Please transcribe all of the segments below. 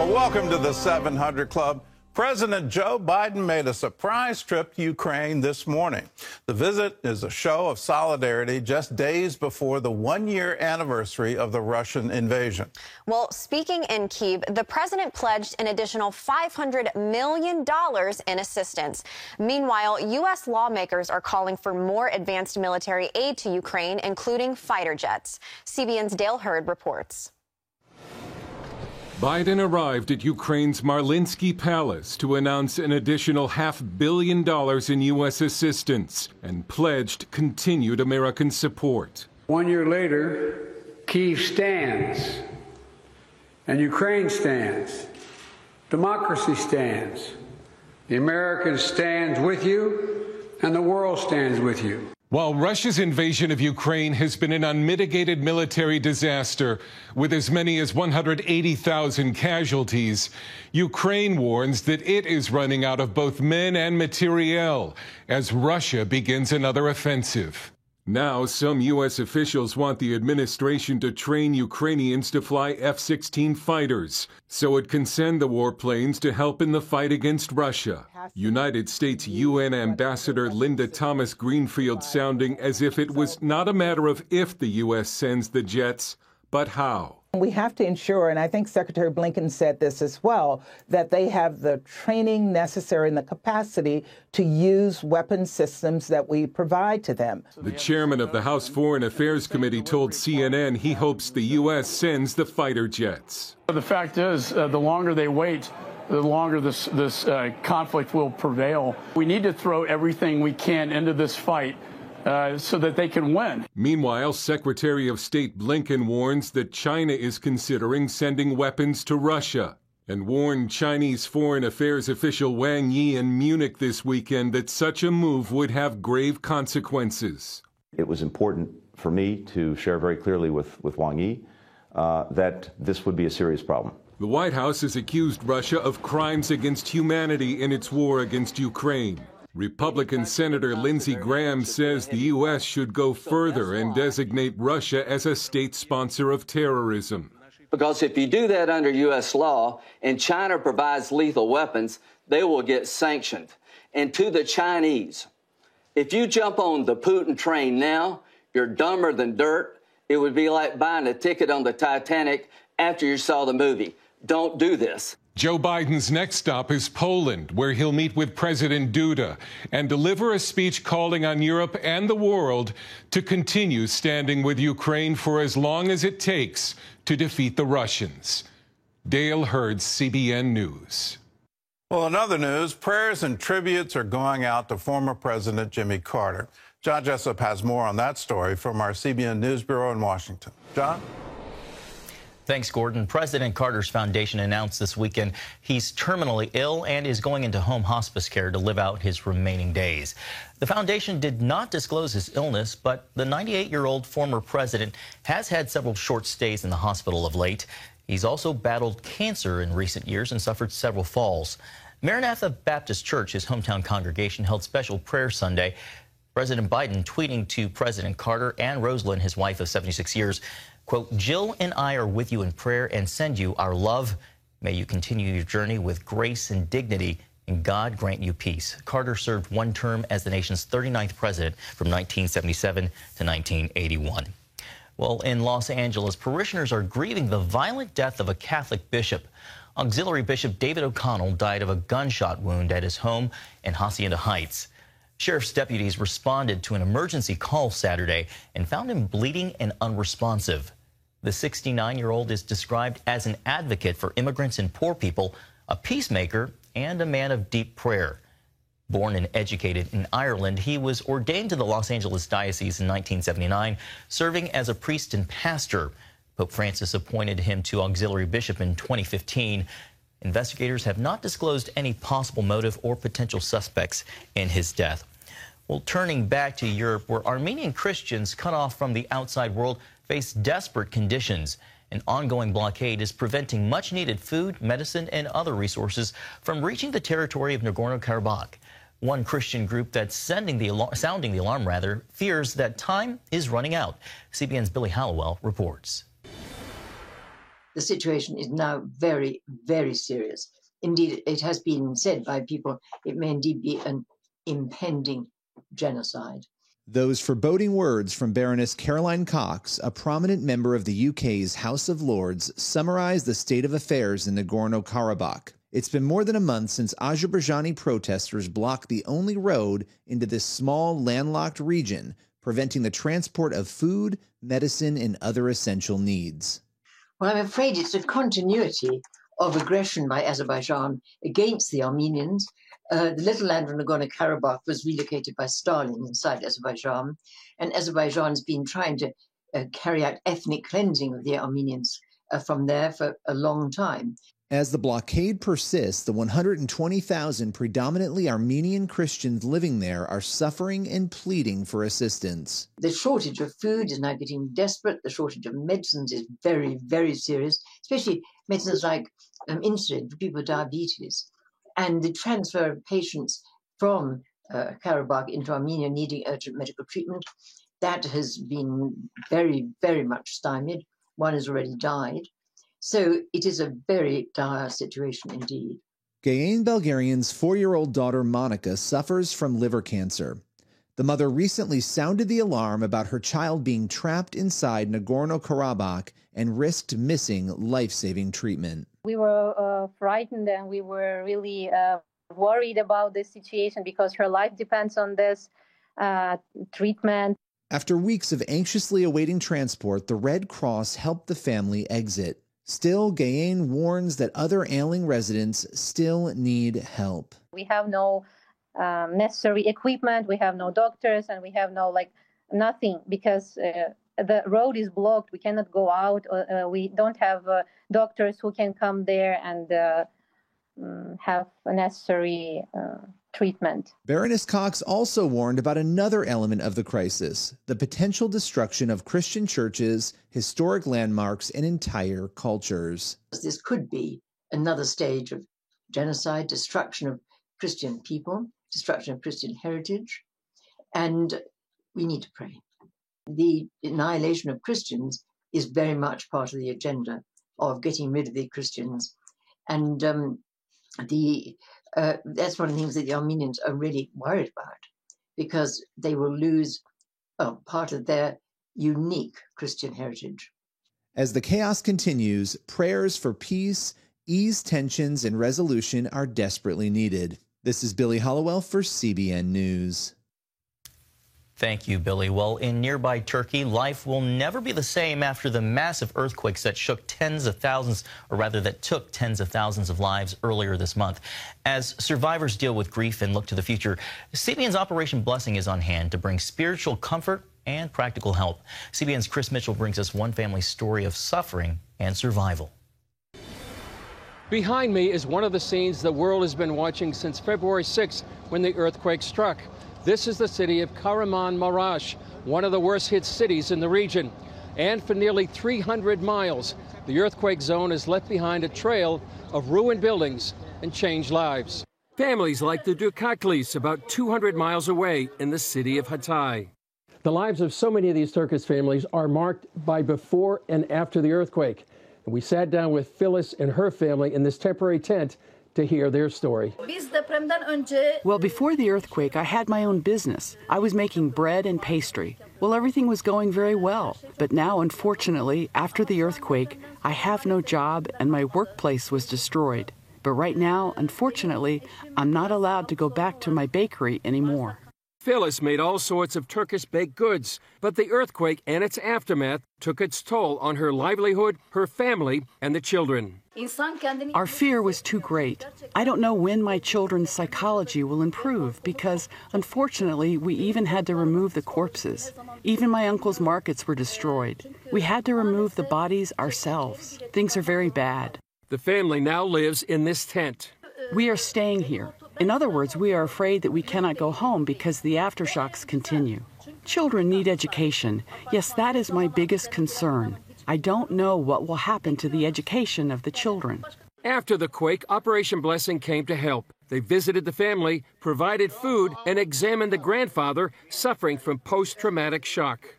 Well, welcome to the 700 Club. President Joe Biden made a surprise trip to Ukraine this morning. The visit is a show of solidarity just days before the one-year anniversary of the Russian invasion. Well, speaking in Kyiv, the president pledged an additional $500 million in assistance. Meanwhile, U.S. lawmakers are calling for more advanced military aid to Ukraine, including fighter jets. CBN's Dale Hurd reports. Biden arrived at Ukraine's Marlinsky Palace to announce an additional $500 million in U.S. assistance and pledged continued American support. 1 year later, Kyiv stands, and Ukraine stands. Democracy stands. The Americans stand with you, and the world stands with you. While Russia's invasion of Ukraine has been an unmitigated military disaster with as many as 180,000 casualties, Ukraine warns that it is running out of both men and materiel as Russia begins another offensive. Now, some U.S. officials want the administration to train Ukrainians to fly F-16 fighters so it can send the warplanes to help in the fight against Russia. United States UN Ambassador Linda Thomas Greenfield sounding as if it was not a matter of if the U.S. sends the jets, but how. We have to ensure, and I think Secretary Blinken said this as well, that they have the training necessary and the capacity to use weapon systems that we provide to them. The chairman of the House Foreign Affairs Committee told CNN he hopes the U.S. sends the fighter jets. The fact is, the longer they wait, the longer this conflict will prevail. We need to throw everything we can into this fight so that they can win. Meanwhile, Secretary of State Blinken warns that China is considering sending weapons to Russia and warned Chinese Foreign Affairs official Wang Yi in Munich this weekend that such a move would have grave consequences. It was important for me to share very clearly with Wang Yi that this would be a serious problem. The White House has accused Russia of crimes against humanity in its war against Ukraine. Republican Senator Lindsey Graham says the U.S. should go further and designate Russia as a state sponsor of terrorism. Because if you do that under U.S. law and China provides lethal weapons, they will get sanctioned. And to the Chinese, if you jump on the Putin train now, you're dumber than dirt. It would be like buying a ticket on the Titanic after you saw the movie. Don't do this. Joe Biden's next stop is Poland, where he'll meet with President Duda and deliver a speech calling on Europe and the world to continue standing with Ukraine for as long as it takes to defeat the Russians. Dale Hurd, CBN News. Well, in other news, prayers and tributes are going out to former President Jimmy Carter. John Jessup has more on that story from our CBN News Bureau in Washington. John? Thanks, Gordon. President Carter's foundation announced this weekend he's terminally ill and is going into home hospice care to live out his remaining days. The foundation did not disclose his illness, but the 98-year-old former president has had several short stays in the hospital of late. He's also battled cancer in recent years and suffered several falls. Maranatha Baptist Church, his hometown congregation, held special prayer Sunday. President Biden tweeting to President Carter and Rosalind, his wife of 76 years, quote, "Jill and I are with you in prayer and send you our love. May you continue your journey with grace and dignity, and God grant you peace." Carter served one term as the nation's 39th president from 1977 to 1981. Well, in Los Angeles, parishioners are grieving the violent death of a Catholic bishop. Auxiliary Bishop David O'Connell died of a gunshot wound at his home in Hacienda Heights. Sheriff's deputies responded to an emergency call Saturday and found him bleeding and unresponsive. The 69-year-old is described as an advocate for immigrants and poor people, a peacemaker, and a man of deep prayer. Born and educated in Ireland, he was ordained to the Los Angeles Diocese in 1979, serving as a priest and pastor. Pope Francis appointed him to auxiliary bishop in 2015. Investigators have not disclosed any possible motive or potential suspects in his death. Well, turning back to Europe, where Armenian Christians cut off from the outside world face desperate conditions. An ongoing blockade is preventing much-needed food, medicine, and other resources from reaching the territory of Nagorno-Karabakh. One Christian group that's sounding the alarm, fears that time is running out. CBN's Billy Hallowell reports. 1 CBN's Billy Hallowell reports. the situation is now very, very serious. Indeed, it has been said by people it may indeed be an impending genocide. Those foreboding words from Baroness Caroline Cox, a prominent member of the UK's House of Lords, summarize the state of affairs in Nagorno-Karabakh. It's been more than a month since Azerbaijani protesters blocked the only road into this small, landlocked region, preventing the transport of food, medicine, and other essential needs. Well, I'm afraid it's a continuity of aggression by Azerbaijan against the Armenians. The little land of Nagorno-Karabakh was relocated by Stalin inside Azerbaijan, and Azerbaijan has been trying to carry out ethnic cleansing of the Armenians from there for a long time. As the blockade persists, the 120,000 predominantly Armenian Christians living there are suffering and pleading for assistance. The shortage of food is now getting desperate. The shortage of medicines is very, very serious, especially medicines like insulin for people with diabetes. And the transfer of patients from Karabakh into Armenia needing urgent medical treatment, that has been very, very much stymied. One has already died. So it is a very dire situation indeed. Gayen Belgarian's 4-year-old daughter Monica suffers from liver cancer. The mother recently sounded the alarm about her child being trapped inside Nagorno-Karabakh and risked missing life-saving treatment. We were frightened and we were really worried about this situation because her life depends on this treatment. After weeks of anxiously awaiting transport, the Red Cross helped the family exit. Still, Gayen warns that other ailing residents still need help. We have no necessary equipment, we have no doctors, and we have no, nothing because the road is blocked. We cannot go out. We don't have doctors who can come there and have necessary treatment. Baroness Cox also warned about another element of the crisis, the potential destruction of Christian churches, historic landmarks, and entire cultures. This could be another stage of genocide, destruction of Christian people, destruction of Christian heritage, and we need to pray. The annihilation of Christians is very much part of the agenda of getting rid of the Christians, and that's one of the things that the Armenians are really worried about, because they will lose part of their unique Christian heritage. As the chaos continues, prayers for peace, ease tensions, and resolution are desperately needed. This is Billy Hollowell for CBN News. Thank you, Billy. Well, in nearby Turkey, life will never be the same after the massive earthquakes that shook tens of thousands, or rather that took tens of thousands of lives earlier this month. As survivors deal with grief and look to the future, CBN's Operation Blessing is on hand to bring spiritual comfort and practical help. CBN's Chris Mitchell brings us one family's story of suffering and survival. Behind me is one of the scenes the world has been watching since February 6th when the earthquake struck. This is the city of Kahramanmaraş, one of the worst-hit cities in the region. And for nearly 300 miles, the earthquake zone has left behind a trail of ruined buildings and changed lives. Families like the Dukaklis, about 200 miles away in the city of Hatay. The lives of so many of these Turkish families are marked by before and after the earthquake. And we sat down with Phyllis and her family in this temporary tent to hear their story. Well, before the earthquake, I had my own business. I was making bread and pastry. Well, everything was going very well. But now, unfortunately, after the earthquake, I have no job and my workplace was destroyed. But right now, unfortunately, I'm not allowed to go back to my bakery anymore. Phyllis made all sorts of Turkish baked goods, but the earthquake and its aftermath took its toll on her livelihood, her family, and the children. Our fear was too great. I don't know when my children's psychology will improve because, unfortunately, we even had to remove the corpses. Even my uncle's markets were destroyed. We had to remove the bodies ourselves. Things are very bad. The family now lives in this tent. We are staying here. In other words, we are afraid that we cannot go home because the aftershocks continue. Children need education. Yes, that is my biggest concern. I don't know what will happen to the education of the children. After the quake, Operation Blessing came to help. They visited the family, provided food, and examined the grandfather suffering from post-traumatic shock.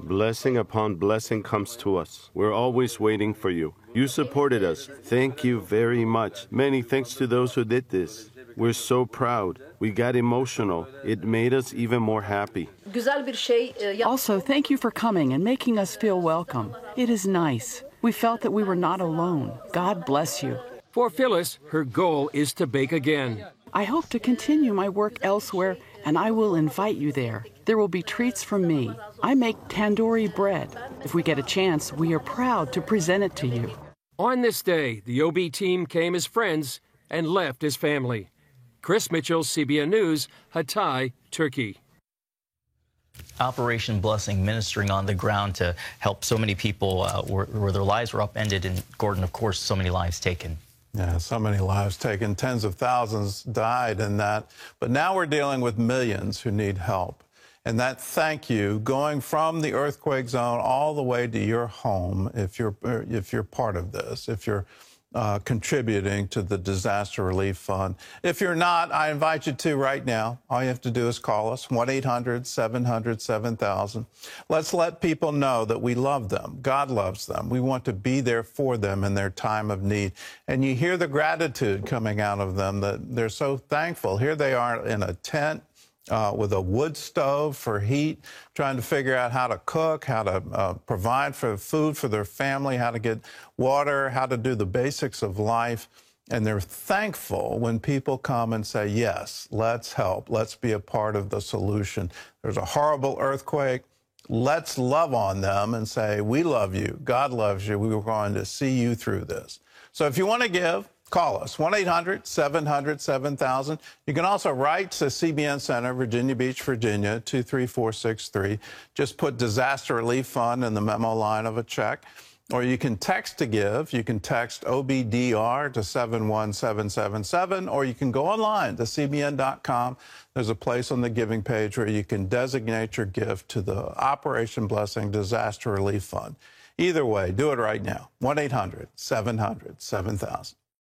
Blessing upon blessing comes to us. We're always waiting for you. You supported us. Thank you very much. Many thanks to those who did this. We're so proud. We got emotional. It made us even more happy. Also, thank you for coming and making us feel welcome. It is nice. We felt that we were not alone. God bless you. For Phyllis, her goal is to bake again. I hope to continue my work elsewhere, and I will invite you there. There will be treats from me. I make tandoori bread. If we get a chance, we are proud to present it to you. On this day, the OB team came as friends and left as family. Chris Mitchell, CBN News, Hatay, Turkey. Operation Blessing ministering on the ground to help so many people where their lives were upended. And Gordon, of course, so many lives taken. Yeah, so many lives taken. Tens of thousands died in that. But now we're dealing with millions who need help. And that thank you going from the earthquake zone all the way to your home, if you're part of this, if you're contributing to the Disaster Relief Fund. If you're not, I invite you to right now. All you have to do is call us, 1-800-700-7000. Let's let people know that we love them. God loves them. We want to be there for them in their time of need. And you hear the gratitude coming out of them, that they're so thankful. Here they are in a tent with a wood stove for heat, trying to figure out how to cook, how to provide for food for their family, how to get water, how to do the basics of life. And they're thankful when people come and say, yes, let's help. Let's be a part of the solution. There's a horrible earthquake. Let's love on them and say, we love you. God loves you. We were going to see you through this. So if you want to give, call us, 1-800-700-7000. You can also write to CBN Center, Virginia Beach, Virginia, 23463. Just put Disaster Relief Fund in the memo line of a check. Or you can text to give. You can text OBDR to 71777, or you can go online to cbn.com. There's a place on the giving page where you can designate your gift to the Operation Blessing Disaster Relief Fund. Either way, do it right now, 1-800-700-7000.